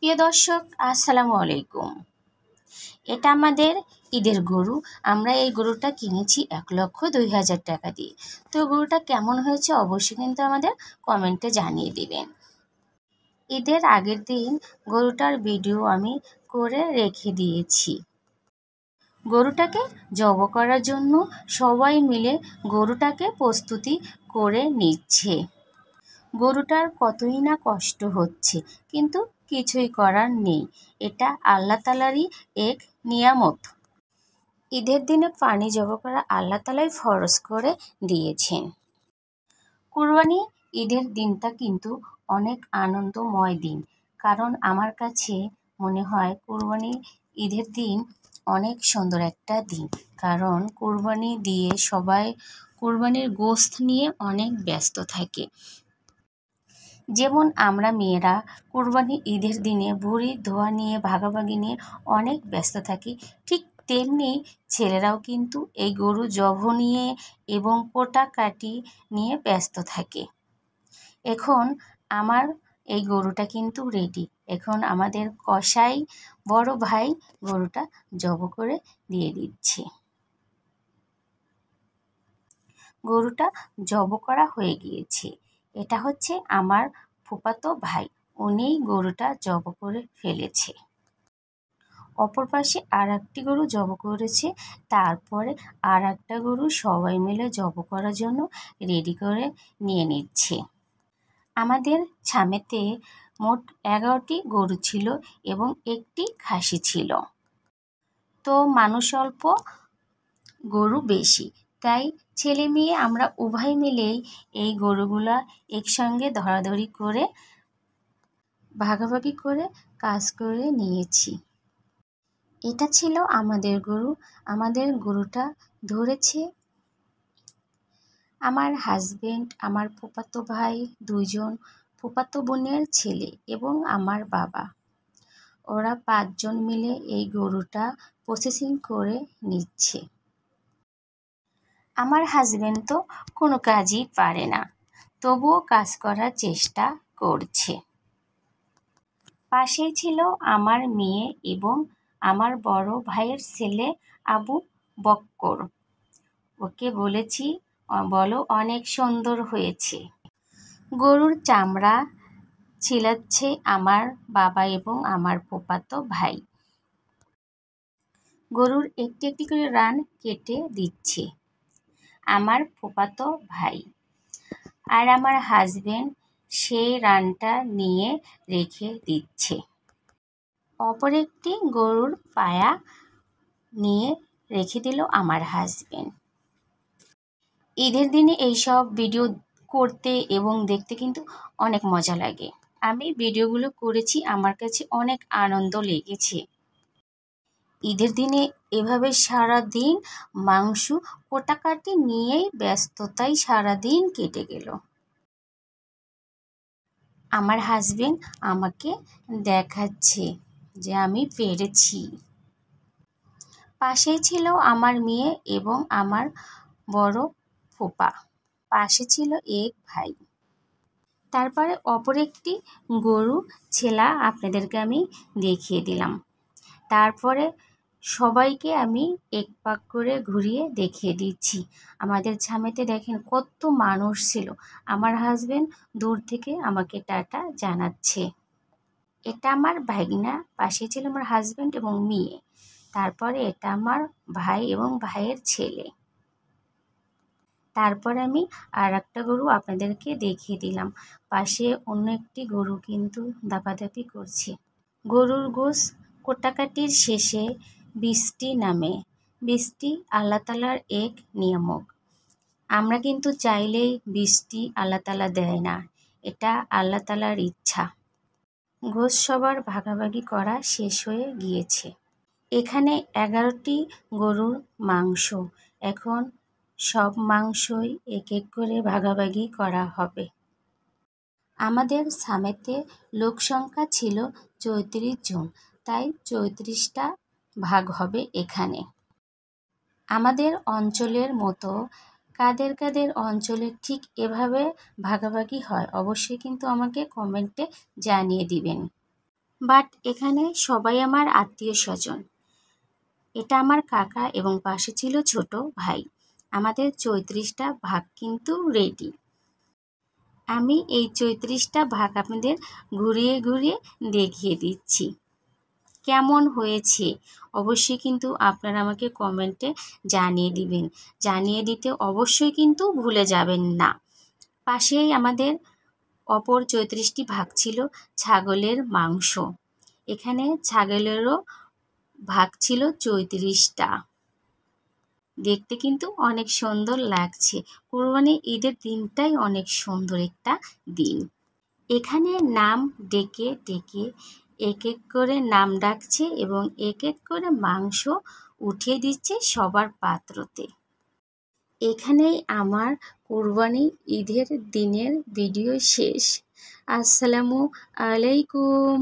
প্রিয় দর্শক, আসসালামু আলাইকুম। এটা আমাদের ঈদের গরু। আমরা এই গরুটা কিনেছি 1,02,000 টাকা দিয়ে। তো গরুটা কেমন হয়েছে অবশ্যই কিন্তু আমাদের কমেন্টে জানিয়ে দিবেন। ঈদের আগের দিন গরুটার ভিডিও আমি করে রেখে দিয়েছি। গরুটাকে জব করার জন্য সবাই মিলে গরুটাকে প্রস্তুতি করে নিচ্ছে। গরুটার কতই না কষ্ট হচ্ছে, কিন্তু কিছুই করার নেই। এটা আল্লাহ তাআলারই এক নিয়ামত। ঈদের দিনে প্রাণী জব করা আল্লাহ তাআলাই ফরজ করে দিয়েছেন। কুরবানি ঈদের দিনটা কিন্তু অনেক আনন্দময় দিন, কারণ আমার কাছে মনে হয় কুরবানি ঈদের দিন অনেক সুন্দর একটা দিন। কারণ কুরবানি দিয়ে সবাই কুরবানির গোশত নিয়ে অনেক ব্যস্ত থাকে। যেমন আমরা মেয়েরা কুরবানি ঈদের দিনে ভুঁড়ি ধোয়া নিয়ে ভাগাভাগি নিয়ে অনেক ব্যস্ত থাকি, ঠিক তেমনি ছেলেরাও কিন্তু এই গরু জব নিয়ে এবং কাটাকাটি নিয়ে ব্যস্ত থাকে। এখন আমার এই গরুটা কিন্তু রেডি। এখন আমাদের কসাই বড় ভাই গরুটা জব করে দিয়ে দিচ্ছে। গরুটা জব করা হয়ে গিয়েছে। এটা হচ্ছে আমার ফুফাতো ভাই, উনিই গরুটা জব করে ফেলেছে। অপর পাশে আর একটি গরু জব করেছে, তারপরে আর একটা গরু সবাই মিলে জব করার জন্য রেডি করে নিয়ে নিচ্ছে। আমাদের ছামেতে মোট 11টি গরু ছিল এবং একটি খাসি ছিল। তো মানুষ অল্প, গরু বেশি, তাই ছেলে মেয়ে আমরা উভয় মিলেই এই গরুগুলা একসঙ্গে ধরাধরি করে ভাগাভাগি করে কাজ করে নিয়েছি। এটা ছিল আমাদের গরু। আমাদের গরুটা ধরেছে আমার হাজবেন্ড, আমার ফুফাতো ভাই, 2জন ফুফাতো বোনের ছেলে এবং আমার বাবা। ওরা 5 জন মিলে এই গরুটা প্রসেসিং করে নিচ্ছে। আমার হাজবেন্ড তো কোনো কাজই পারে না, তবুও কাজ করার চেষ্টা করছে। পাশেই ছিল আমার মেয়ে এবং আমার বড় ভাইয়ের ছেলে আবু বক্কর। ওকে বলেছি, বলো অনেক সুন্দর হয়েছে। গরুর চামড়া ছিলাচ্ছে আমার বাবা এবং আমার ফুফাতো ভাই। গরুর একটি একটি করে রান কেটে দিচ্ছে আমার ফুফাতো ভাই। আর আমার হাজবেন্ড সেই রানটা নিয়ে রেখে দিচ্ছে। অপর একটি গরুর পায়া নিয়ে রেখে দিল আমার হাজবেন্ড। ঈদের দিনে এইসব ভিডিও করতে এবং দেখতে কিন্তু অনেক মজা লাগে। আমি ভিডিওগুলো করেছি, আমার কাছে অনেক আনন্দ লেগেছে। ঈদের দিনে এভাবে সারাদিন মাংস কোটাকাটি নিয়েই ব্যস্ততায় সারাদিন কেটে গেল। আমার হাজবেন্ড আমাকে দেখাচ্ছে যে আমি পেরেছি। পাশেই ছিল আমার মেয়ে এবং আমার বড় ফুপা। পাশে ছিল এক ভাই। তারপরে অপর একটি গরু ছেলা আপনাদেরকে আমি দেখিয়ে দিলাম। তারপরে সবাইকে আমি এক পাক করে ঘুরিয়ে দেখিয়ে দিচ্ছি। আমাদের ছামেতে দেখেন কত মানুষ ছিল। আমার হাজবেন্ড দূর থেকে আমাকে টাটা জানাচ্ছে। এটা আমার ভাগনা, পাশে ছিল আমার হাজবেন্ড এবং মেয়ে। তারপরে এটা আমার ভাই এবং ভাইয়ের ছেলে। তারপরে আমি আর একটা গরু আপনাদেরকে দেখিয়ে দিলাম। পাশে অন্য একটি গরু কিন্তু দাপাদাপি করছে। গরুর গোশ কোটাকাটির শেষে বৃষ্টি নামে। বৃষ্টি আল্লাহ তাআলার এক নিয়ামত। আমরা কিন্তু চাইলেই বৃষ্টি আল্লাহ তাআলা দেয় না, এটা আল্লাহ তাআলার ইচ্ছা। গোশ সবার ভাগাভাগি করা শেষ হয়ে গিয়েছে। এখানে 11টি গরুর মাংস। এখন সব মাংসই এক এক করে ভাগাভাগি করা হবে। আমাদের ছামেতে লোক সংখ্যা ছিল 34 জন, তাই 34টা ভাগ হবে এখানে। আমাদের অঞ্চলের মতো কাদের কাদের অঞ্চলে ঠিক এভাবে ভাগাভাগি হয় অবশ্যই কিন্তু আমাকে কমেন্টে জানিয়ে দিবেন। বাট এখানে সবাই আমার আত্মীয় স্বজন। এটা আমার কাকা এবং পাশে ছিল ছোট ভাই। আমাদের 34টা ভাগ কিন্তু রেডি। আমি এই 34টা ভাগ আপনাদের ঘুরিয়ে ঘুরিয়ে দেখিয়ে দিচ্ছি কেমন হয়েছে। অবশ্যই কিন্তু আপনারা আমাকে কমেন্টে জানিয়ে দিবেন। জানিয়ে দিতে অবশ্যই কিন্তু ভুলে যাবেন না। পাশেই আমাদের অপর 34টি ভাগ ছিল ছাগলের মাংস। এখানে ছাগলেরও ভাগ ছিল 34টা। দেখতে কিন্তু অনেক সুন্দর লাগছে। কুরবানি ঈদের দিনটাই অনেক সুন্দর একটা দিন। এখানে নাম ডেকে ডেকে এক এক করে নাম ডাকছে এবং এক এক করে মাংস উঠিয়ে দিচ্ছে সবার পাত্রতে। এখানেই আমার কুরবানি ঈদের দিনের ভিডিও শেষ। আসসালামু আলাইকুম।